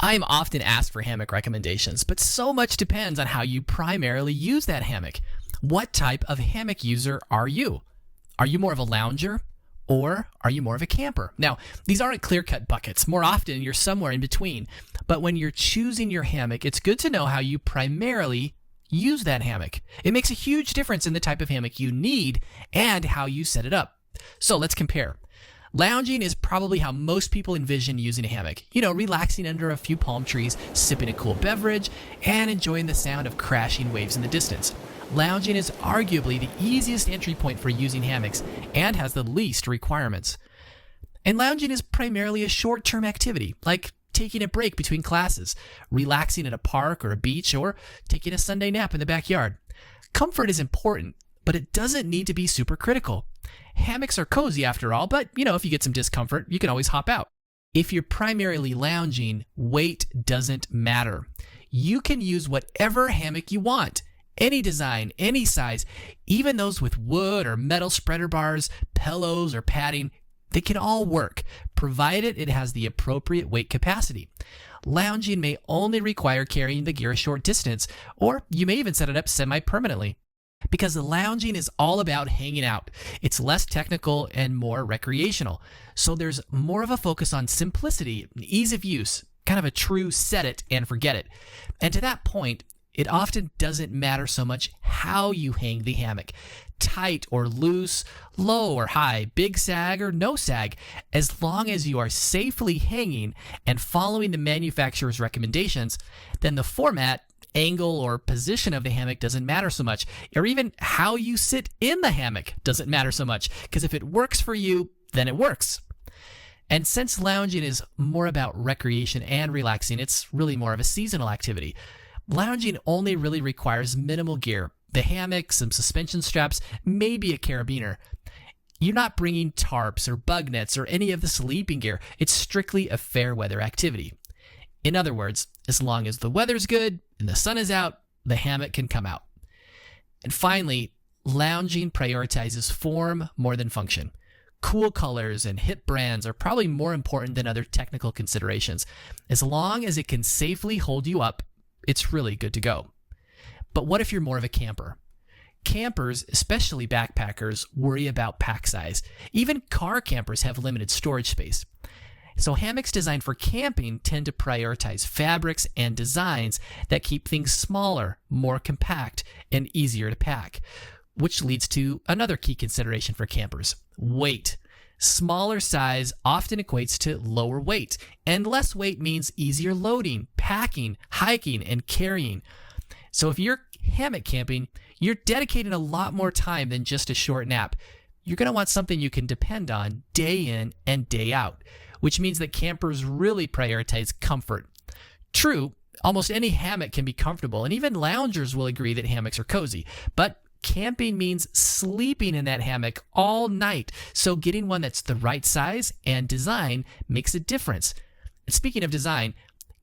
I'm often asked for hammock recommendations, but so much depends on how you primarily use that hammock. What type of hammock user are you? Are you more of a lounger or are you more of a camper? Now, these aren't clear-cut buckets. More often, you're somewhere in between. But when you're choosing your hammock, it's good to know how you primarily use that hammock. It makes a huge difference in the type of hammock you need and how you set it up. So let's compare. Lounging is probably how most people envision using a hammock. You know, relaxing under a few palm trees, sipping a cool beverage, and enjoying the sound of crashing waves in the distance. Lounging is arguably the easiest entry point for using hammocks and has the least requirements. And lounging is primarily a short-term activity, like taking a break between classes, relaxing at a park or a beach, or taking a Sunday nap in the backyard. Comfort is important, but it doesn't need to be super critical. Hammocks are cozy after all, but if you get some discomfort, you can always hop out. If you're primarily lounging, weight doesn't matter. You can use whatever hammock you want. Any design, any size, even those with wood or metal spreader bars, pillows, or padding, they can all work, provided it has the appropriate weight capacity. Lounging may only require carrying the gear a short distance, or you may even set it up semi-permanently. Because the lounging is all about hanging out. It's less technical and more recreational. So there's more of a focus on simplicity and ease of use, kind of a true set it and forget it. And to that point, it often doesn't matter so much how you hang the hammock. Tight or loose, low or high, big sag or no sag, as long as you are safely hanging and following the manufacturer's recommendations, then the format, angle, or position of the hammock doesn't matter so much, or even how you sit in the hammock doesn't matter so much, because if it works for you, then it works. And since lounging is more about recreation and relaxing, it's really more of a seasonal activity. Lounging only really requires minimal gear. The hammock, some suspension straps, maybe a carabiner. You're not bringing tarps or bug nets or any of the sleeping gear. It's strictly a fair weather activity. In other words, as long as the weather's good and the sun is out, the hammock can come out. And finally, lounging prioritizes form more than function. Cool colors and hip brands are probably more important than other technical considerations. As long as it can safely hold you up, it's really good to go. But what if you're more of a camper? Campers, especially backpackers, worry about pack size. Even car campers have limited storage space. So hammocks designed for camping tend to prioritize fabrics and designs that keep things smaller, more compact, and easier to pack, which leads to another key consideration for campers: weight. Smaller size often equates to lower weight, and less weight means easier loading, packing, hiking, and carrying. So if you're hammock camping, you're dedicating a lot more time than just a short nap. You're going to want something you can depend on day in and day out, which means that campers really prioritize comfort. True, almost any hammock can be comfortable, and even loungers will agree that hammocks are cozy, but camping means sleeping in that hammock all night, so getting one that's the right size and design makes a difference. And speaking of design,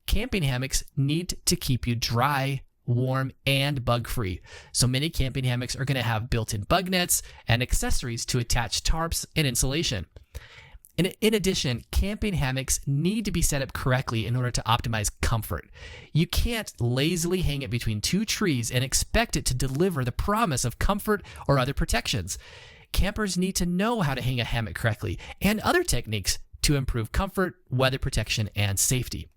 camping hammocks need to keep you dry, warm, and bug-free. So many camping hammocks are going to have built-in bug nets and accessories to attach tarps and insulation. In addition, camping hammocks need to be set up correctly in order to optimize comfort. You can't lazily hang it between two trees and expect it to deliver the promise of comfort or other protections. Campers need to know how to hang a hammock correctly and other techniques to improve comfort, weather protection, and safety.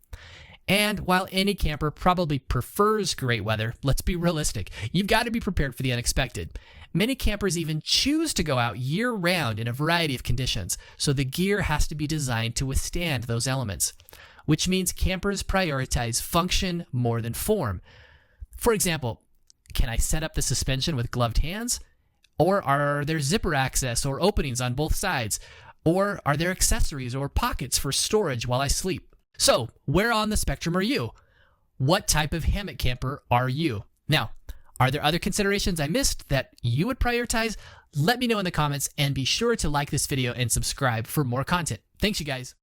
And while any camper probably prefers great weather, let's be realistic. You've got to be prepared for the unexpected. Many campers even choose to go out year-round in a variety of conditions, so the gear has to be designed to withstand those elements, which means campers prioritize function more than form. For example, can I set up the suspension with gloved hands? Or are there zipper access or openings on both sides? Or are there accessories or pockets for storage while I sleep? So, where on the spectrum are you? What type of hammock camper are you? Now, are there other considerations I missed that you would prioritize? Let me know in the comments, and be sure to like this video and subscribe for more content. Thanks, you guys.